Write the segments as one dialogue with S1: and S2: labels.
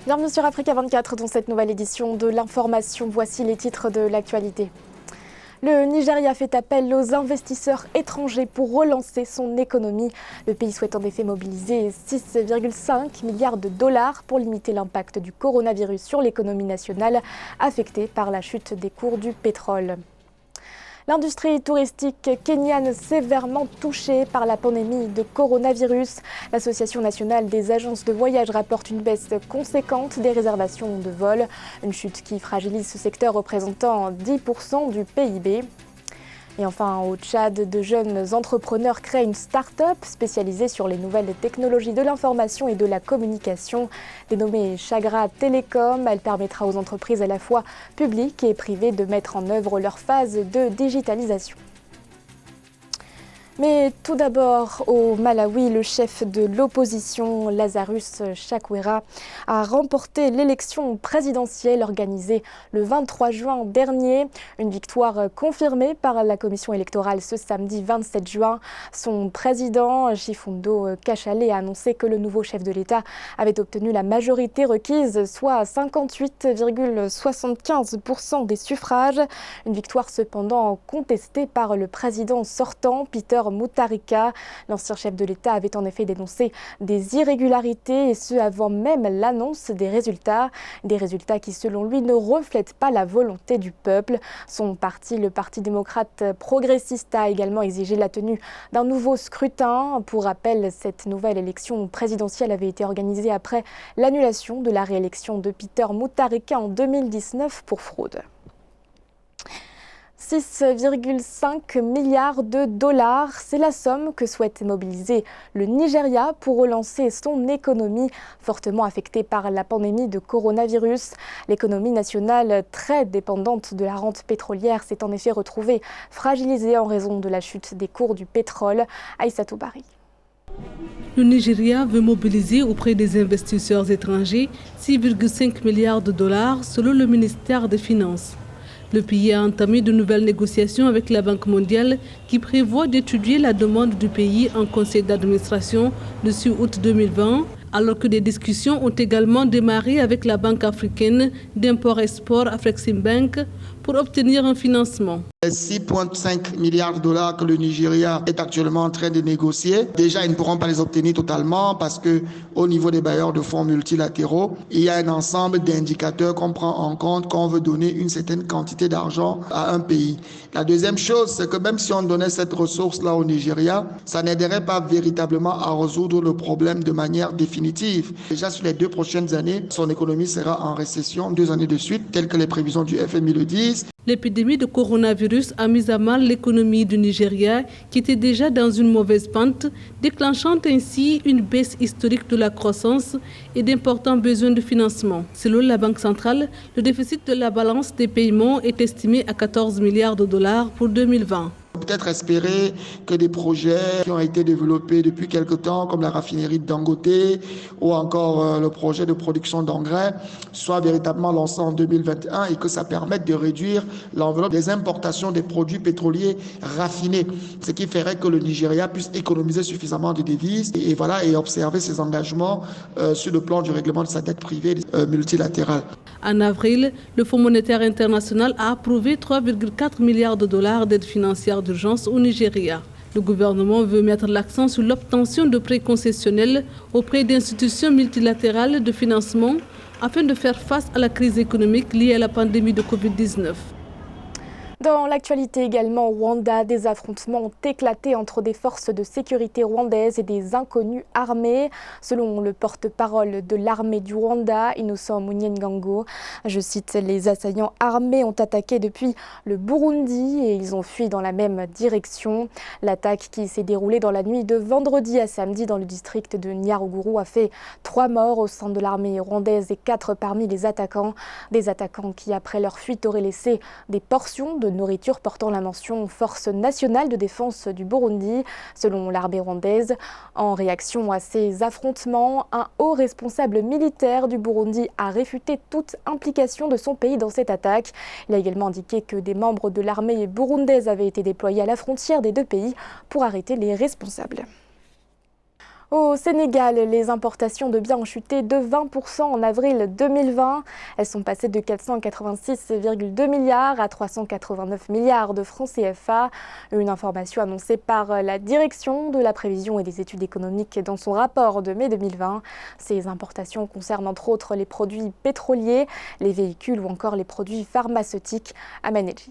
S1: Bienvenue sur Africa 24 dans cette nouvelle édition de l'information. Voici les titres de l'actualité. Le Nigeria fait appel aux investisseurs étrangers pour relancer son économie. Le pays souhaite en effet mobiliser 6,5 milliards de dollars pour limiter l'impact du coronavirus sur l'économie nationale affectée par la chute des cours du pétrole. L'industrie touristique kenyane sévèrement touchée par la pandémie de coronavirus. L'Association nationale des agences de voyage rapporte une baisse conséquente des réservations de vols. Une chute qui fragilise ce secteur représentant 10% du PIB. Et enfin, au Tchad, de jeunes entrepreneurs créent une start-up spécialisée sur les nouvelles technologies de l'information et de la communication. Dénommée Chagra Télécom, elle permettra aux entreprises à la fois publiques et privées de mettre en œuvre leur phase de digitalisation. Mais tout d'abord, au Malawi, le chef de l'opposition, Lazarus Chakwera, a remporté l'élection présidentielle organisée le 23 juin dernier. Une victoire confirmée par la commission électorale ce samedi 27 juin. Son président, Chifundo Kachale, a annoncé que le nouveau chef de l'État avait obtenu la majorité requise, soit 58,75% des suffrages. Une victoire cependant contestée par le président sortant, Peter Mutharika. L'ancien chef de l'État avait en effet dénoncé des irrégularités et ce avant même l'annonce des résultats qui selon lui ne reflètent pas la volonté du peuple. Son parti, le Parti démocrate progressiste, a également exigé la tenue d'un nouveau scrutin. Pour rappel, cette nouvelle élection présidentielle avait été organisée après l'annulation de la réélection de Peter Mutharika en 2019 pour fraude. 6,5 milliards de dollars, c'est la somme que souhaite mobiliser le Nigeria pour relancer son économie fortement affectée par la pandémie de coronavirus. L'économie nationale, très dépendante de la rente pétrolière, s'est en effet retrouvée fragilisée en raison de la chute des cours du pétrole. Aïssatou Bari.
S2: Le Nigeria veut mobiliser auprès des investisseurs étrangers 6,5 milliards de dollars selon le ministère des Finances. Le pays a entamé de nouvelles négociations avec la Banque mondiale qui prévoit d'étudier la demande du pays en conseil d'administration le 6 août 2020, alors que des discussions ont également démarré avec la Banque africaine d'import-export Afreximbank pour obtenir un financement.
S3: Les 6,5 milliards de dollars que le Nigeria est actuellement en train de négocier, déjà ils ne pourront pas les obtenir totalement parce que au niveau des bailleurs de fonds multilatéraux, il y a un ensemble d'indicateurs qu'on prend en compte quand on veut donner une certaine quantité d'argent à un pays. La deuxième chose, c'est que même si on donnait cette ressource-là au Nigeria, ça n'aiderait pas véritablement à résoudre le problème de manière définitive. Déjà sur les 2 prochaines années, son économie sera en récession 2 années de suite, telles que les prévisions du FMI le disent.
S2: L'épidémie de coronavirus a mis à mal l'économie du Nigeria qui était déjà dans une mauvaise pente, déclenchant ainsi une baisse historique de la croissance et d'importants besoins de financement. Selon la Banque centrale, le déficit de la balance des paiements est estimé à 14 milliards de dollars pour 2020.
S3: Peut-être espérer que des projets qui ont été développés depuis quelque temps, comme la raffinerie de Dangote ou encore le projet de production d'engrais, soient véritablement lancés en 2021 et que ça permette de réduire l'enveloppe des importations des produits pétroliers raffinés, ce qui ferait que le Nigeria puisse économiser suffisamment de devises et observer ses engagements sur le plan du règlement de sa dette privée multilatérale.
S2: En avril, le Fonds monétaire international a approuvé 3,4 milliards de dollars d'aide financière d'urgence au Nigeria. Le gouvernement veut mettre l'accent sur l'obtention de prêts concessionnels auprès d'institutions multilatérales de financement afin de faire face à la crise économique liée à la pandémie de Covid-19.
S1: Dans l'actualité également, au Rwanda, des affrontements ont éclaté entre des forces de sécurité rwandaises et des inconnus armés. Selon le porte-parole de l'armée du Rwanda, Innocent Munyengango, je cite, les assaillants armés ont attaqué depuis le Burundi et ils ont fui dans la même direction. L'attaque qui s'est déroulée dans la nuit de vendredi à samedi dans le district de Nyaruguru a fait 3 morts au sein de l'armée rwandaise et 4 parmi les attaquants. Des attaquants qui, après leur fuite, auraient laissé des portions de nourriture portant la mention Force nationale de défense du Burundi, selon l'armée rwandaise. En réaction à ces affrontements, un haut responsable militaire du Burundi a réfuté toute implication de son pays dans cette attaque. Il a également indiqué que des membres de l'armée burundaise avaient été déployés à la frontière des 2 pays pour arrêter les responsables. Au Sénégal, les importations de biens ont chuté de 20% en avril 2020. Elles sont passées de 486,2 milliards à 389 milliards de francs CFA. Une information annoncée par la Direction de la prévision et des études économiques dans son rapport de mai 2020. Ces importations concernent entre autres les produits pétroliers, les véhicules ou encore les produits pharmaceutiques. Amanedji.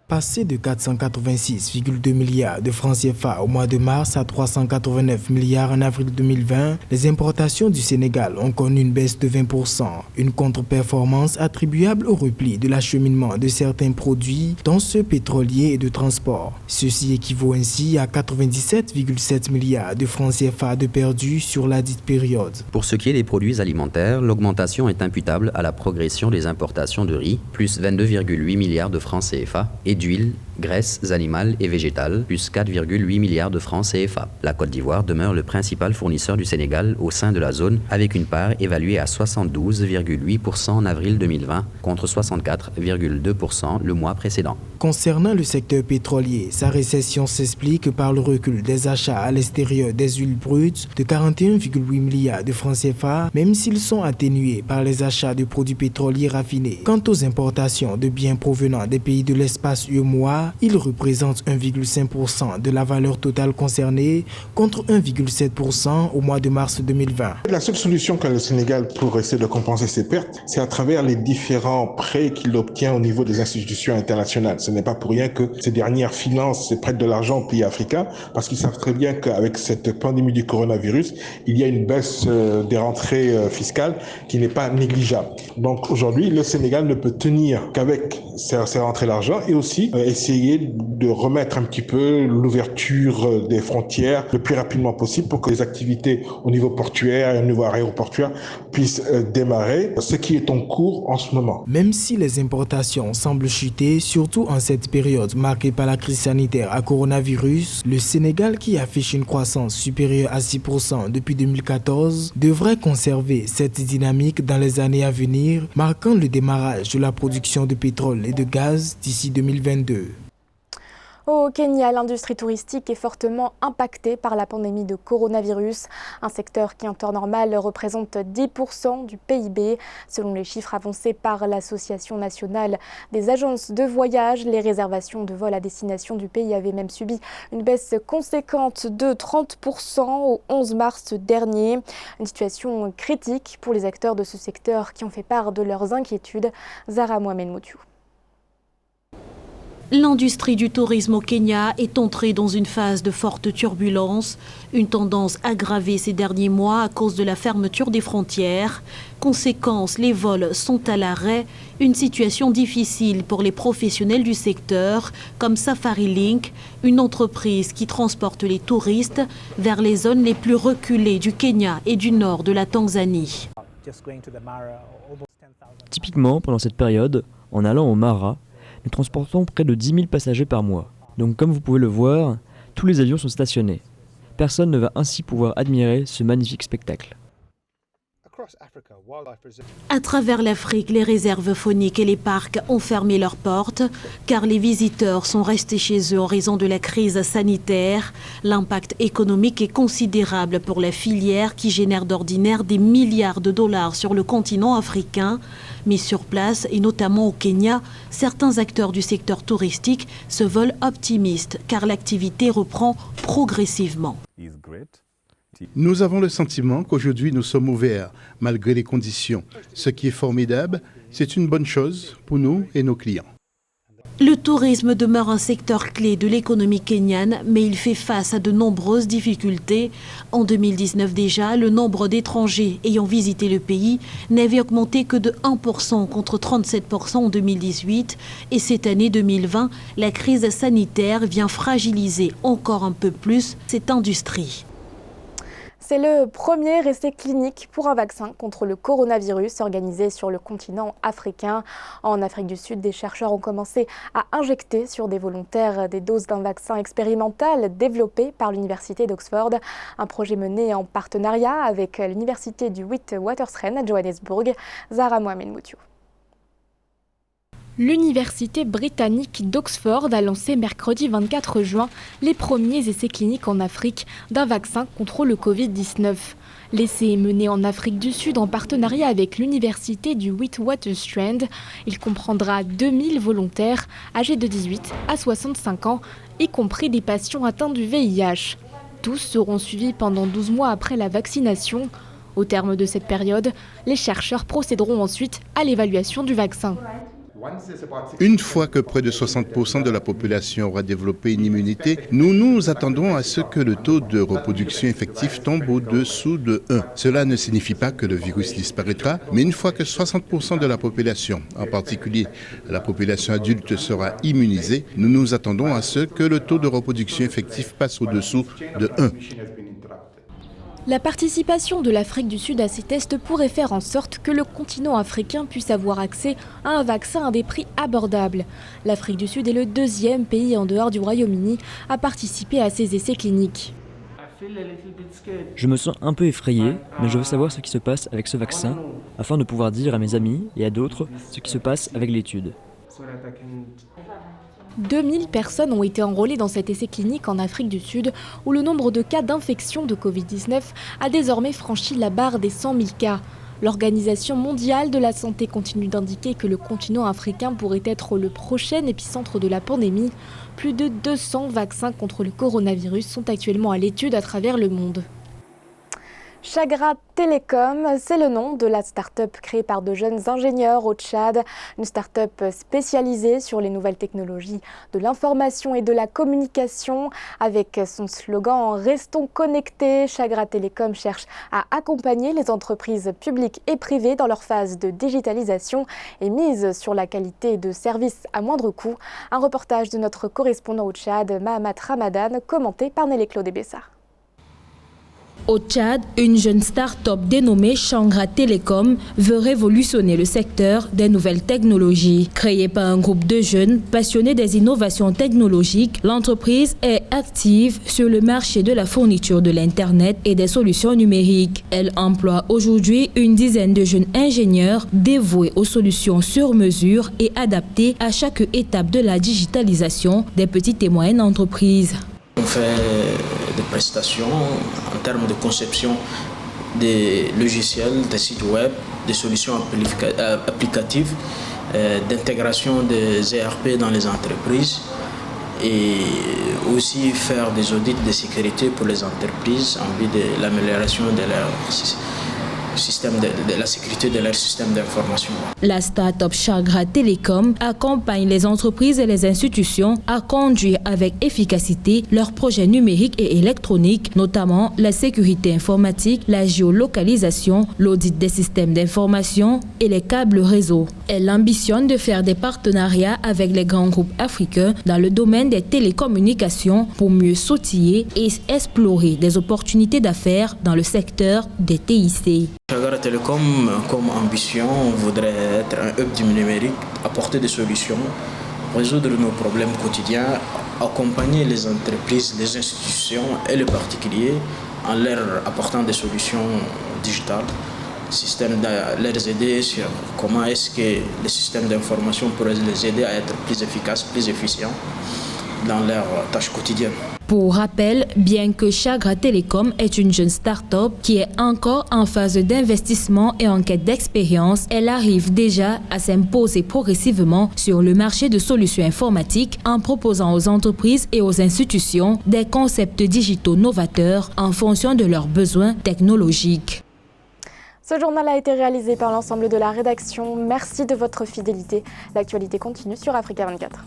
S4: Passé de 486,2 milliards de francs CFA au mois de mars à 389 milliards en avril 2020, les importations du Sénégal ont connu une baisse de 20%, une contre-performance attribuable au repli de l'acheminement de certains produits, dont ceux pétroliers et de transport. Ceci équivaut ainsi à 97,7 milliards de francs CFA de perdus sur la dite période.
S5: Pour ce qui est des produits alimentaires, l'augmentation est imputable à la progression des importations de riz, plus 22,8 milliards de francs CFA, et d'huile, graisses animales et végétales, plus 4,8 milliards de francs CFA. La Côte d'Ivoire demeure le principal fournisseur du Sénégal au sein de la zone, avec une part évaluée à 72,8% en avril 2020, contre 64,2% le mois précédent.
S4: Concernant le secteur pétrolier, sa récession s'explique par le recul des achats à l'extérieur des huiles brutes de 41,8 milliards de francs CFA, même s'ils sont atténués par les achats de produits pétroliers raffinés. Quant aux importations de biens provenant des pays de l'espace UEMOA, ils représentent 1,5% de la valeur totale concernée, contre 1,7% au mois de mars 2020.
S6: La seule solution qu'a le Sénégal pour essayer de compenser ces pertes, c'est à travers les différents prêts qu'il obtient au niveau des institutions internationales. Ce n'est pas pour rien que ces dernières financent et prêtent de l'argent aux pays africains, parce qu'ils savent très bien qu'avec cette pandémie du coronavirus, il y a une baisse des rentrées fiscales qui n'est pas négligeable. Donc aujourd'hui, le Sénégal ne peut tenir qu'avec ces rentrées d'argent et aussi essayer de remettre un petit peu l'ouverture des frontières le plus rapidement possible pour que les activités au niveau portuaire et au niveau aéroportuaire puissent démarrer, ce qui est en cours en ce moment.
S4: Même si les importations semblent chuter, surtout en cette période marquée par la crise sanitaire à coronavirus, le Sénégal, qui affiche une croissance supérieure à 6% depuis 2014, devrait conserver cette dynamique dans les années à venir, marquant le démarrage de la production de pétrole et de gaz d'ici 2022.
S1: Au Kenya, l'industrie touristique est fortement impactée par la pandémie de coronavirus. Un secteur qui en temps normal représente 10% du PIB. Selon les chiffres avancés par l'Association nationale des agences de voyage, les réservations de vols à destination du pays avaient même subi une baisse conséquente de 30% au 11 mars dernier. Une situation critique pour les acteurs de ce secteur qui ont fait part de leurs inquiétudes. Zara Mohamed Moutiou.
S7: L'industrie du tourisme au Kenya est entrée dans une phase de forte turbulence, une tendance aggravée ces derniers mois à cause de la fermeture des frontières. Conséquence, les vols sont à l'arrêt, une situation difficile pour les professionnels du secteur, comme Safari Link, une entreprise qui transporte les touristes vers les zones les plus reculées du Kenya et du nord de la Tanzanie.
S8: Typiquement, pendant cette période, en allant au Mara, nous transportons près de 10 000 passagers par mois. Donc comme vous pouvez le voir, tous les avions sont stationnés. Personne ne va ainsi pouvoir admirer ce magnifique spectacle.
S7: À travers l'Afrique, les réserves fauniques et les parcs ont fermé leurs portes car les visiteurs sont restés chez eux en raison de la crise sanitaire. L'impact économique est considérable pour la filière qui génère d'ordinaire des milliards de dollars sur le continent africain. Mais sur place, et notamment au Kenya, certains acteurs du secteur touristique se veulent optimistes car l'activité reprend progressivement.
S9: Nous avons le sentiment qu'aujourd'hui nous sommes ouverts, malgré les conditions. Ce qui est formidable, c'est une bonne chose pour nous et nos clients.
S7: Le tourisme demeure un secteur clé de l'économie kenyane, mais il fait face à de nombreuses difficultés. En 2019 déjà, le nombre d'étrangers ayant visité le pays n'avait augmenté que de 1% contre 37% en 2018. Et cette année 2020, la crise sanitaire vient fragiliser encore un peu plus cette industrie.
S1: C'est le premier essai clinique pour un vaccin contre le coronavirus organisé sur le continent africain. En Afrique du Sud, des chercheurs ont commencé à injecter sur des volontaires des doses d'un vaccin expérimental développé par l'université d'Oxford. Un projet mené en partenariat avec l'université du Witwatersrand à Johannesburg. Zara Mohamed Moutiou. L'université britannique d'Oxford a lancé mercredi 24 juin les premiers essais cliniques en Afrique d'un vaccin contre le Covid-19. L'essai est mené en Afrique du Sud en partenariat avec l'université du Witwatersrand. Il comprendra 2000 volontaires âgés de 18 à 65 ans, y compris des patients atteints du VIH. Tous seront suivis pendant 12 mois après la vaccination. Au terme de cette période, les chercheurs procéderont ensuite à l'évaluation du vaccin.
S9: Une fois que près de 60% de la population aura développé une immunité, nous nous attendons à ce que le taux de reproduction effectif tombe au-dessous de 1. Cela ne signifie pas que le virus disparaîtra, mais une fois que 60% de la population, en particulier la population adulte, sera immunisée, nous nous attendons à ce que le taux de reproduction effectif passe au-dessous de 1.
S1: La participation de l'Afrique du Sud à ces tests pourrait faire en sorte que le continent africain puisse avoir accès à un vaccin à des prix abordables. L'Afrique du Sud est le deuxième pays en dehors du Royaume-Uni à participer à ces essais cliniques.
S8: Je me sens un peu effrayé, mais je veux savoir ce qui se passe avec ce vaccin, afin de pouvoir dire à mes amis et à d'autres ce qui se passe avec l'étude.
S1: 2000 personnes ont été enrôlées dans cet essai clinique en Afrique du Sud, où le nombre de cas d'infection de Covid-19 a désormais franchi la barre des 100 000 cas. L'Organisation mondiale de la santé continue d'indiquer que le continent africain pourrait être le prochain épicentre de la pandémie. Plus de 200 vaccins contre le coronavirus sont actuellement à l'étude à travers le monde. Chagra Telecom, c'est le nom de la start-up créée par de jeunes ingénieurs au Tchad. Une start-up spécialisée sur les nouvelles technologies de l'information et de la communication. Avec son slogan « Restons connectés », Chagra Telecom cherche à accompagner les entreprises publiques et privées dans leur phase de digitalisation et mise sur la qualité de service à moindre coût. Un reportage de notre correspondant au Tchad, Mahamat Ramadan, commenté par Nelly Claude Bessard.
S10: Au Tchad, une jeune start-up dénommée Chagra Telecom veut révolutionner le secteur des nouvelles technologies. Créée par un groupe de jeunes passionnés des innovations technologiques, l'entreprise est active sur le marché de la fourniture de l'Internet et des solutions numériques. Elle emploie aujourd'hui une dizaine de jeunes ingénieurs dévoués aux solutions sur mesure et adaptées à chaque étape de la digitalisation des petites et moyennes entreprises.
S11: On fait des prestations en termes de conception des logiciels, des sites web, des solutions applicatives, d'intégration des ERP dans les entreprises et aussi faire des audits de sécurité pour les entreprises en vue de l'amélioration de leur système de la sécurité de leur système d'information.
S10: La start-up Chagra Telecom accompagne les entreprises et les institutions à conduire avec efficacité leurs projets numériques et électroniques, notamment la sécurité informatique, la géolocalisation, l'audit des systèmes d'information et les câbles réseau. Elle ambitionne de faire des partenariats avec les grands groupes africains dans le domaine des télécommunications pour mieux s'outiller et explorer des opportunités d'affaires dans le secteur des TIC.
S11: Chagra Telecom, comme ambition, voudrait être un hub du numérique, apporter des solutions, résoudre nos problèmes quotidiens, accompagner les entreprises, les institutions et les particuliers en leur apportant des solutions digitales, les aider sur comment est-ce que les systèmes d'information pourraient les aider à être plus efficaces, plus efficients dans leurs tâches quotidiennes.
S10: Pour rappel, bien que Chagra Telecom est une jeune start-up qui est encore en phase d'investissement et en quête d'expérience, elle arrive déjà à s'imposer progressivement sur le marché de solutions informatiques en proposant aux entreprises et aux institutions des concepts digitaux novateurs en fonction de leurs besoins technologiques.
S1: Ce journal a été réalisé par l'ensemble de la rédaction. Merci de votre fidélité. L'actualité continue sur Africa 24.